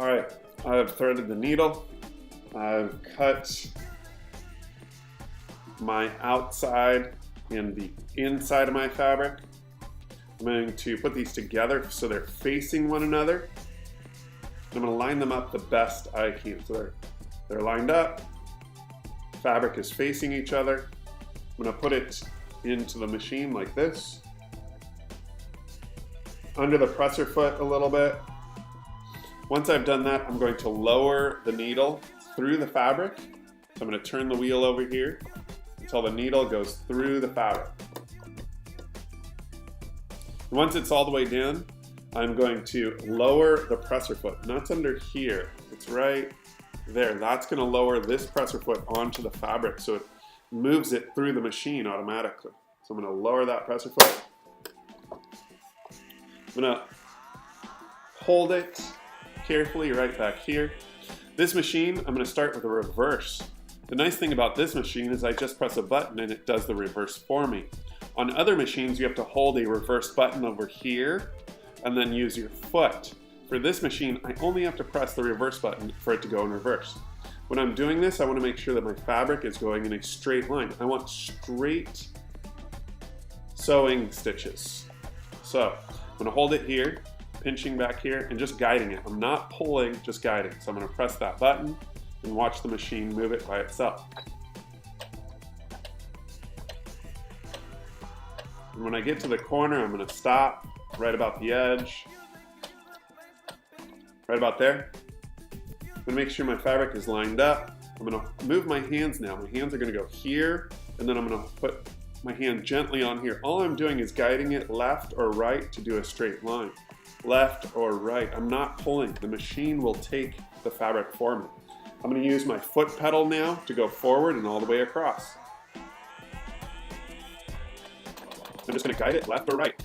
All right, I've threaded the needle. I've cut my outside and the inside of my fabric. I'm going to put these together so they're facing one another. I'm going to line them up the best I can. So they're lined up, fabric is facing each other. I'm going to put it into the machine like this, under the presser foot a little bit. Once I've done that, I'm going to lower the needle through the fabric. So I'm going to turn the wheel over here until the needle goes through the fabric. And once it's all the way down, I'm going to lower the presser foot. And that's under here. It's right there. That's going to lower this presser foot onto the fabric so it moves it through the machine automatically. So I'm going to lower that presser foot. I'm going to hold it carefully right back here. This machine, I'm going to start with a reverse. The nice thing about this machine is I just press a button and it does the reverse for me. On other machines, you have to hold a reverse button over here and then use your foot. For this machine, I only have to press the reverse button for it to go in reverse. When I'm doing this, I want to make sure that my fabric is going in a straight line. I want straight sewing stitches. So I'm going to hold it here, pinching back here, and just guiding it. I'm not pulling, just guiding. So I'm going to press that button and watch the machine move it by itself. And when I get to the corner, I'm going to stop right about the edge, right about there. I'm going to make sure my fabric is lined up. I'm going to move my hands now. My hands are going to go here, and then I'm going to put my hand gently on here. All I'm doing is guiding it left or right to do a straight line. Left or right. I'm not pulling. The machine will take the fabric for me. I'm going to use my foot pedal now to go forward and all the way across. I'm just going to guide it left or right.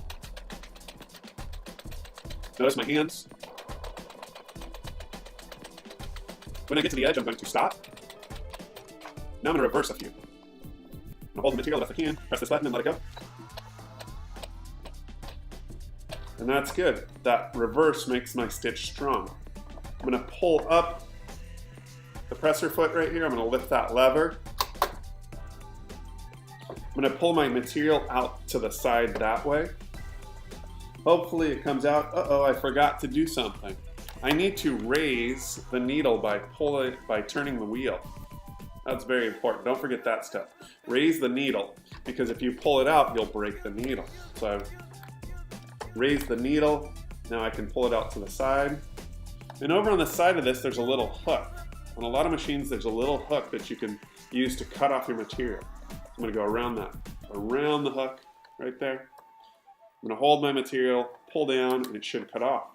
Notice my hands. When I get to the edge, I'm going to stop. Now I'm going to reverse a few. I'm going to hold the material the best I can, press this button and let it go. And that's good. That reverse makes my stitch strong. I'm going to pull up the presser foot right here. I'm going to lift that lever. I'm going to pull my material out to the side that way. Hopefully it comes out. Uh-oh, I forgot to do something. I need to raise the needle by turning the wheel. That's very important. Don't forget that step. Raise the needle, because if you pull it out, you'll break the needle. So I've raised the needle. Now I can pull it out to the side. And over on the side of this, there's a little hook. On a lot of machines, there's a little hook that you can use to cut off your material. I'm going to go around that, around the hook right there. I'm going to hold my material, pull down, and it should cut off.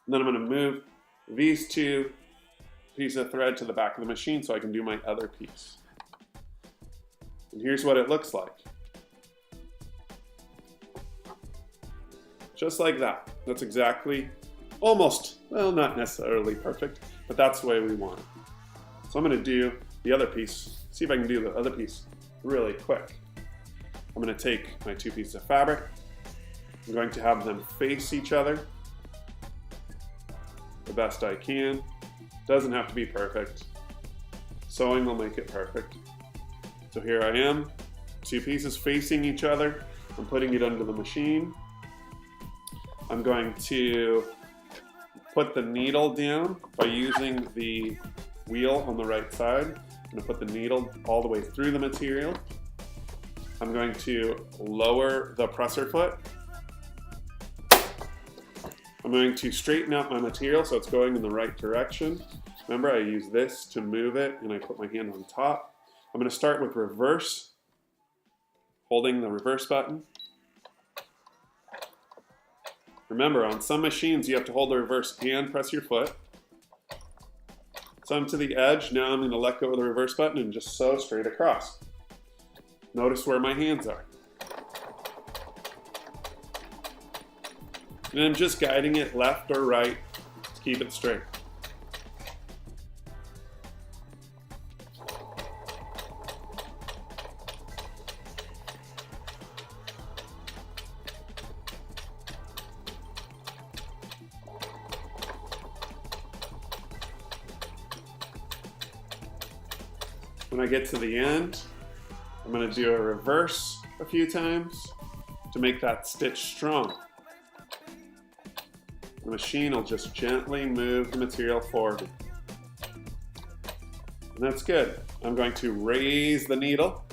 And then I'm going to move these two pieces of thread to the back of the machine so I can do my other piece. And here's what it looks like. Just like that. That's exactly, almost, well, not necessarily perfect, but that's the way we want it. So I'm going to do the other piece, see if I can do the other piece really quick. I'm going to take my two pieces of fabric. I'm going to have them face each other the best I can. Doesn't have to be perfect. Sewing will make it perfect. So here I am, two pieces facing each other. I'm putting it under the machine. I'm going to put the needle down by using the wheel on the right side. I'm going to put the needle all the way through the material. I'm going to lower the presser foot. I'm going to straighten out my material so it's going in the right direction. Remember, I use this to move it and I put my hand on top. I'm going to start with reverse, holding the reverse button. Remember, on some machines you have to hold the reverse and press your foot. So I'm to the edge. Now I'm going to let go of the reverse button and just sew straight across. Notice where my hands are. And I'm just guiding it left or right to keep it straight. When I get to the end, I'm going to do a reverse a few times to make that stitch strong. The machine will just gently move the material forward. And that's good. I'm going to raise the needle,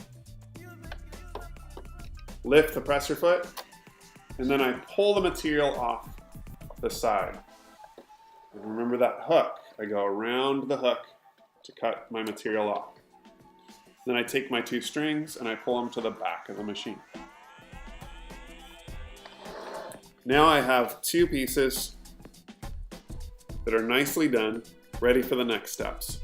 lift the presser foot, and then I pull the material off the side. And remember that hook. I go around the hook to cut my material off. Then I take my 2 strings and I pull them to the back of the machine. Now I have 2 pieces that are nicely done, ready for the next steps.